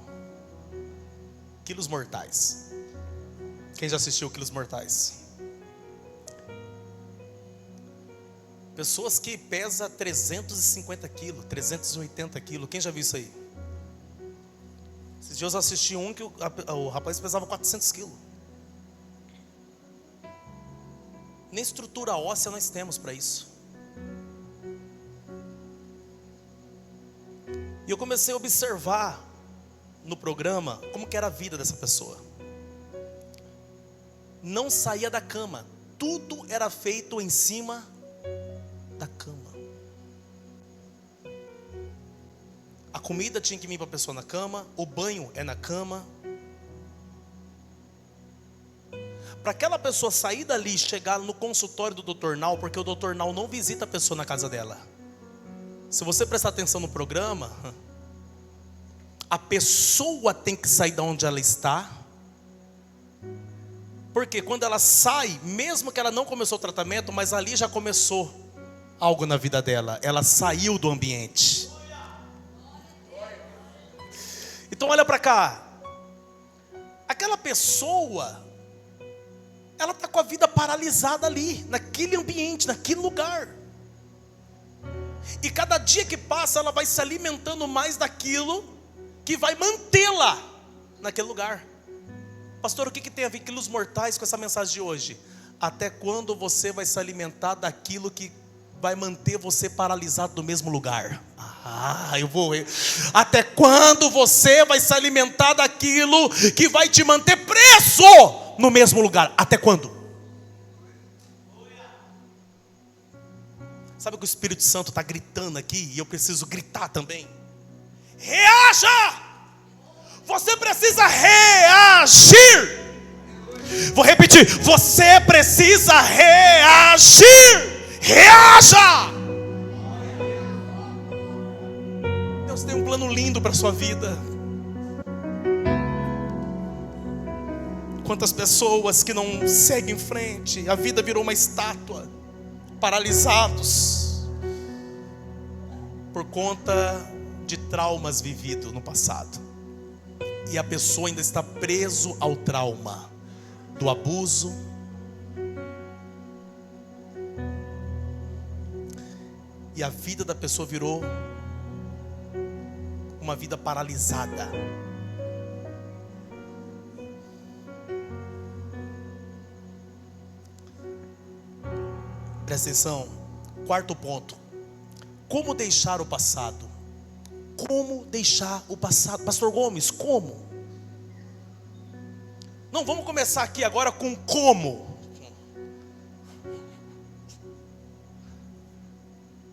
A: Quilos Mortais. Quem já assistiu Quilos Mortais? Pessoas que pesam 350 quilos, 380 quilos. Quem já viu isso aí? Esses dias eu assisti um que o rapaz pesava 400 quilos. Nem estrutura óssea nós temos para isso. E eu comecei a observar no programa como que era a vida dessa pessoa. Não saía da cama. Tudo era feito em cima da cama. A comida tinha que vir para a pessoa na cama. O banho é na cama. Para aquela pessoa sair dali e chegar no consultório do Dr. Now, porque o Dr. Now não visita a pessoa na casa dela. Se você prestar atenção no programa, a pessoa tem que sair de onde ela está. Porque quando ela sai, mesmo que ela não começou o tratamento, mas ali já começou algo na vida dela. Ela saiu do ambiente. Então olha para cá. Aquela pessoa, ela está com a vida paralisada ali, naquele ambiente, naquele lugar. E cada dia que passa, ela vai se alimentando mais daquilo que vai mantê-la naquele lugar. Pastor, o que tem a ver quilos mortais com essa mensagem de hoje? Até quando você vai se alimentar daquilo que vai manter você paralisado no mesmo lugar? Até quando você vai se alimentar daquilo que vai te manter preso no mesmo lugar? Até quando? Sabe que o Espírito Santo está gritando aqui, e eu preciso gritar também. Reaja! Você precisa reagir. Vou repetir, você precisa reagir. Reaja! Deus tem um plano lindo para a sua vida. Quantas pessoas que não seguem em frente, a vida virou uma estátua, paralisados por conta de traumas vividos no passado. E a pessoa ainda está preso ao trauma do abuso, e a vida da pessoa virou uma vida paralisada. Presta atenção. Quarto ponto: como deixar o passado? Como deixar o passado? Pastor Gomes, como? Não, vamos começar aqui agora com como.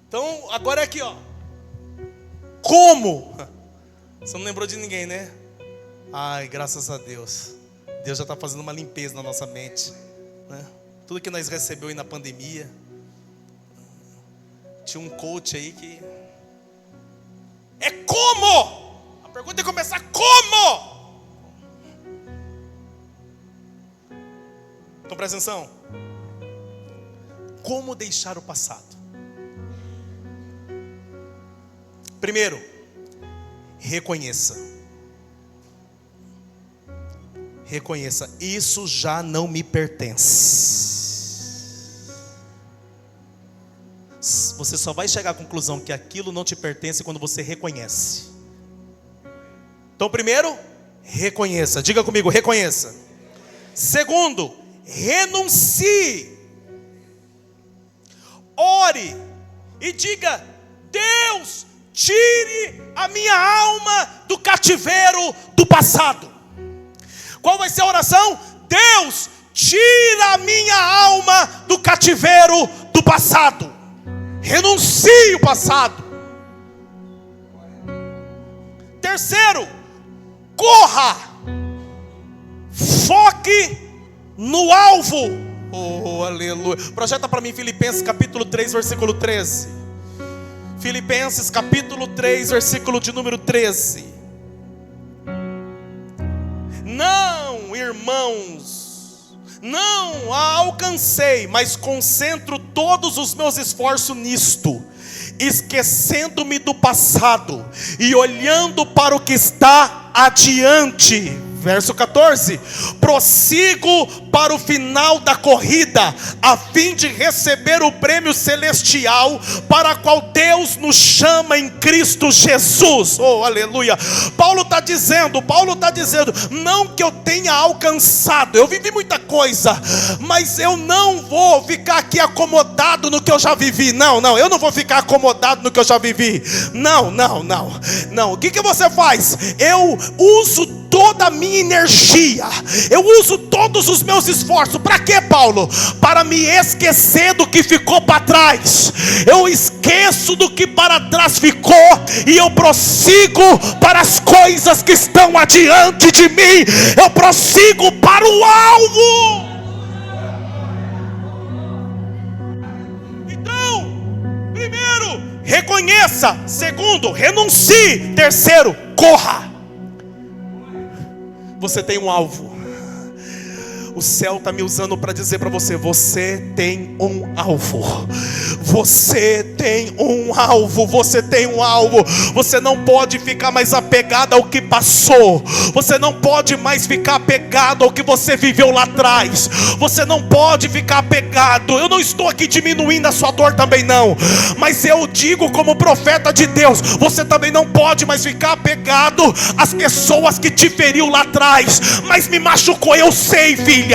A: Então, agora é aqui, ó. Como Você não lembrou de ninguém, né? Ai, graças a Deus. Deus já está fazendo uma limpeza na nossa mente, né? Tudo que nós recebemos aí na pandemia. Tinha um coach aí que... É como? A pergunta tem que começar como? Então presta atenção. Como deixar o passado? Primeiro, reconheça. Reconheça, isso já não me pertence. Você só vai chegar à conclusão que aquilo não te pertence quando você reconhece. Então, primeiro, reconheça. Diga comigo, reconheça. Segundo, renuncie. Ore e diga: Deus, tire a minha alma do cativeiro do passado. Qual vai ser a oração? Deus, tira a minha alma do cativeiro do passado. Renuncie o passado. Terceiro, corra. Foque no alvo. Oh, aleluia. Projeta para mim Filipenses capítulo 3, versículo 13. Filipenses capítulo 3, versículo de número 13. Não, irmãos, não a alcancei, mas concentro todos os meus esforços nisto, esquecendo-me do passado e olhando para o que está adiante. Verso 14: prossigo para o final da corrida, a fim de receber o prêmio celestial, para qual Deus nos chama em Cristo Jesus. Oh, aleluia. Paulo está dizendo, não que eu tenha alcançado, eu vivi muita coisa, mas eu não vou ficar aqui acomodado no que eu já vivi. Não, eu não vou ficar acomodado no que eu já vivi. Não. O que você faz? Eu uso toda a minha energia, eu uso todos os meus esforços. Para quê, Paulo? Para me esquecer do que ficou para trás. Eu esqueço do que para trás ficou e eu prossigo para as coisas que estão adiante de mim. Eu prossigo para o alvo. Então, primeiro, reconheça. Segundo, renuncie. Terceiro, corra. Você tem um alvo. O céu está me usando para dizer para você: você tem um alvo. Você tem um alvo. Você tem um alvo. Você não pode ficar mais apegado ao que passou. Você não pode mais ficar apegado ao que você viveu lá atrás. Você não pode ficar apegado. Eu não estou aqui diminuindo a sua dor também não, mas eu digo como profeta de Deus: você também não pode mais ficar apegado às pessoas que te feriu lá atrás. Mas me machucou, eu sei, filho.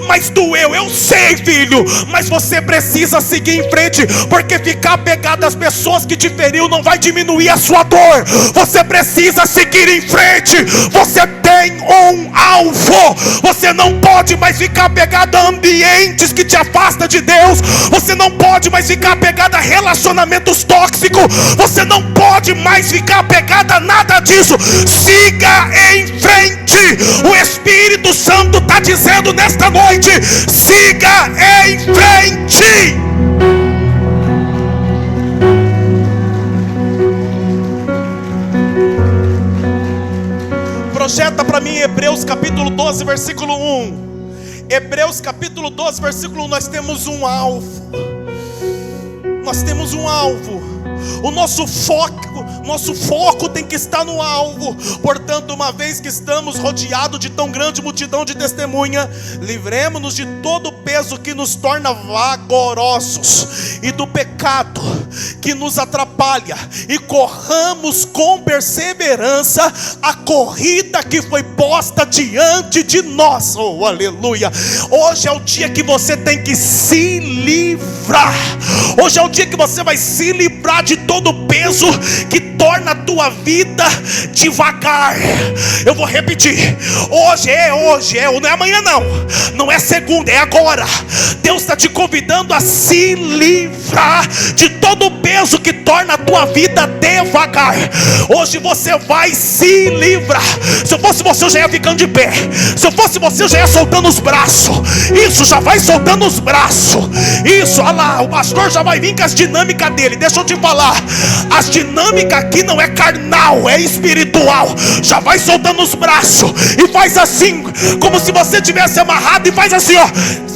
A: Mas doeu, eu sei, filho. Mas você precisa seguir em frente, porque ficar apegado às pessoas que te feriu não vai diminuir a sua dor. Você precisa seguir em frente. Você tem um alvo. Você não pode mais ficar apegado a ambientes que te afastam de Deus. Você não pode mais ficar apegado a relacionamentos tóxicos. Você não pode mais ficar apegado a nada disso. Siga em frente. O Espírito Santo está dizendo nesta noite: siga em frente. Projeta para mim Hebreus capítulo 12, versículo 1. Hebreus capítulo 12, versículo 1. Nós temos um alvo. Nós temos um alvo. O nosso foco tem que estar no alvo. Portanto, uma vez que estamos rodeados de tão grande multidão de testemunha, livremos-nos de todo o peso que nos torna vagarosos e do pecado que nos atrapalha, e corramos com perseverança a corrida que foi posta diante de nós. Oh, aleluia. Hoje é o dia que você tem que se livrar. Hoje é o dia que você vai se livrar de todo o peso que torna a tua vida devagar. Eu vou repetir: hoje, não é amanhã não é segunda, é agora. Deus está te convidando a se livrar de todo o peso que torna a tua vida devagar, hoje você vai se livrar. Se eu fosse você, eu já ia ficando de pé. Se eu fosse você, eu já ia soltando os braços. Isso, já vai soltando os braços. Isso, olha lá, o pastor já vai vir com as dinâmicas dele. Deixa eu te falar, as dinâmicas aqui não é carnal, é espiritual. Já vai soltando os braços e faz assim, como se você tivesse amarrado, e faz assim, ó.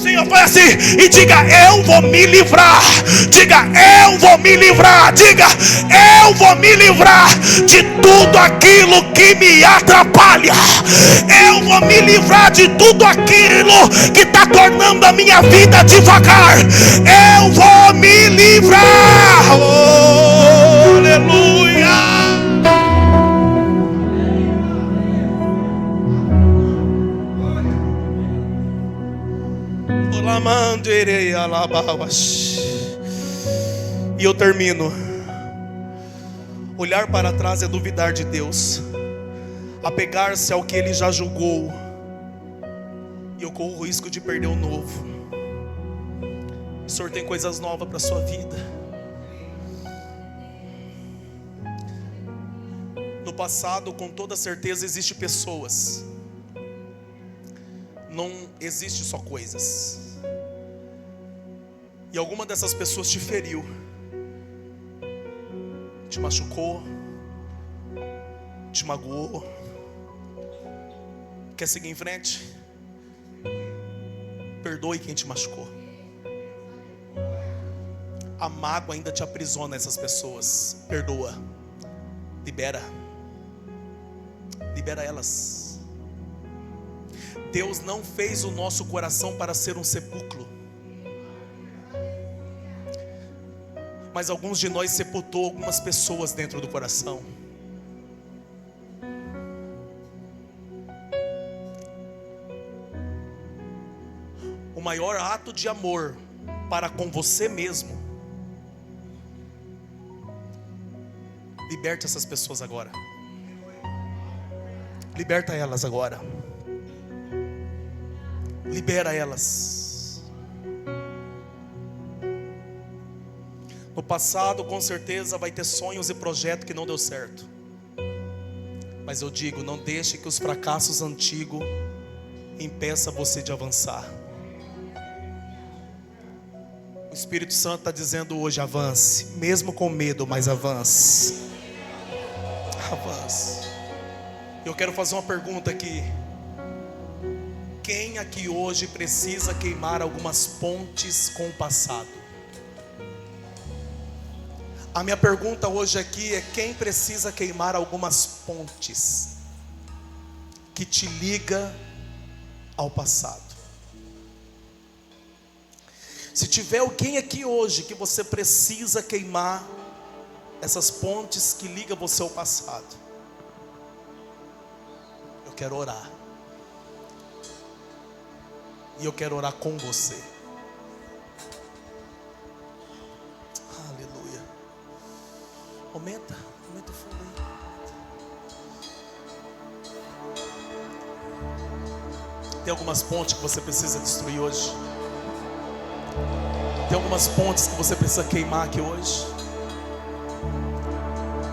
A: Sim, faz assim e diga: eu vou me livrar. Diga: eu vou me livrar. Diga: eu vou me livrar de tudo aquilo que me atrapalha. Eu vou me livrar de tudo aquilo que está tornando a minha vida devagar. Eu vou me livrar. Oh, aleluia. E eu termino. Olhar para trás é duvidar de Deus. Apegar-se ao que Ele já julgou, e eu corro o risco de perder o novo. O Senhor tem coisas novas para a sua vida. No passado, com toda certeza, existem pessoas. Não existe só coisas. E alguma dessas pessoas te feriu, te machucou, te magoou. Quer seguir em frente? Perdoe quem te machucou. A mágoa ainda te aprisiona essas pessoas. Perdoa. Libera. Libera elas. Deus não fez o nosso coração para ser um sepulcro. Mas alguns de nós sepultou algumas pessoas dentro do coração. O maior ato de amor para com você mesmo. Liberta essas pessoas agora. Liberta elas agora. Libera elas. No passado, com certeza, vai ter sonhos e projetos que não deu certo. Mas eu digo, não deixe que os fracassos antigos impeçam você de avançar. O Espírito Santo está dizendo hoje: avance, mesmo com medo, mas avance. Avance. Eu quero fazer uma pergunta aqui. Quem aqui hoje precisa queimar algumas pontes com o passado? A minha pergunta hoje aqui é: quem precisa queimar algumas pontes que te liga ao passado? Se tiver alguém aqui hoje que você precisa queimar essas pontes que ligam você ao passado, eu quero orar. E eu quero orar com você. Aleluia. Aumenta o fundo aí. Tem algumas pontes que você precisa destruir hoje. Tem algumas pontes que você precisa queimar aqui hoje.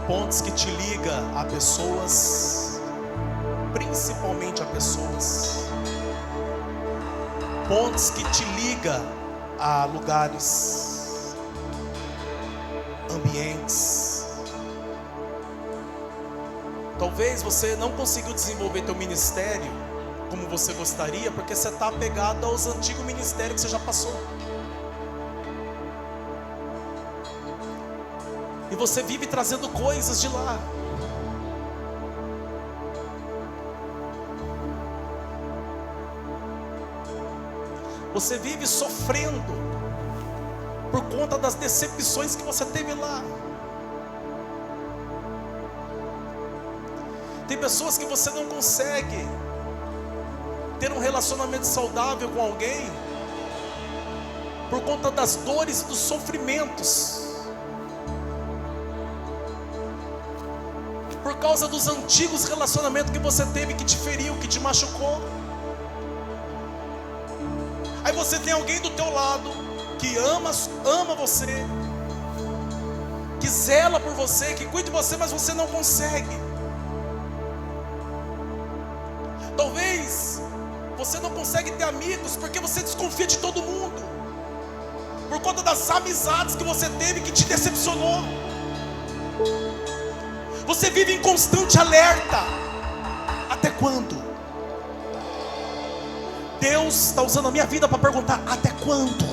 A: Pontes que te ligam a pessoas, principalmente a pessoas. Pontes que te ligam a lugares, ambientes. Talvez você não conseguiu desenvolver teu ministério como você gostaria, porque você está apegado aos antigos ministérios que você já passou. E você vive trazendo coisas de lá. Você vive sofrendo por conta das decepções que você teve lá. Tem pessoas que você não consegue ter um relacionamento saudável com alguém por conta das dores e dos sofrimentos, por causa dos antigos relacionamentos que você teve, que te feriu, que te machucou. Aí você tem alguém do teu lado que ama você, que zela por você, que cuida de você, mas você não consegue. Talvez você não consegue ter amigos porque você desconfia de todo mundo, por conta das amizades que você teve que te decepcionou. Você vive em constante alerta. Até quando? Deus está usando a minha vida para perguntar: até quando?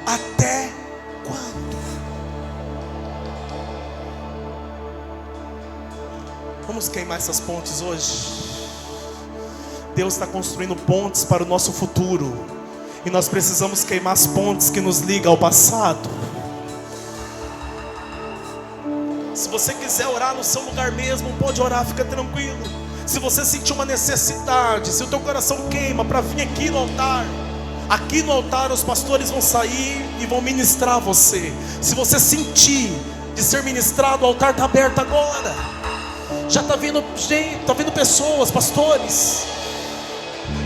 A: Até quando? Vamos queimar essas pontes hoje. Deus está construindo pontes para o nosso futuro, e nós precisamos queimar as pontes que nos ligam ao passado. Se você quiser orar no seu lugar mesmo, pode orar, fica tranquilo. Se você sentir uma necessidade, se o teu coração queima para vir aqui no altar os pastores vão sair e vão ministrar a você. Se você sentir de ser ministrado, o altar está aberto agora. Já está vindo gente, está vindo pessoas, pastores.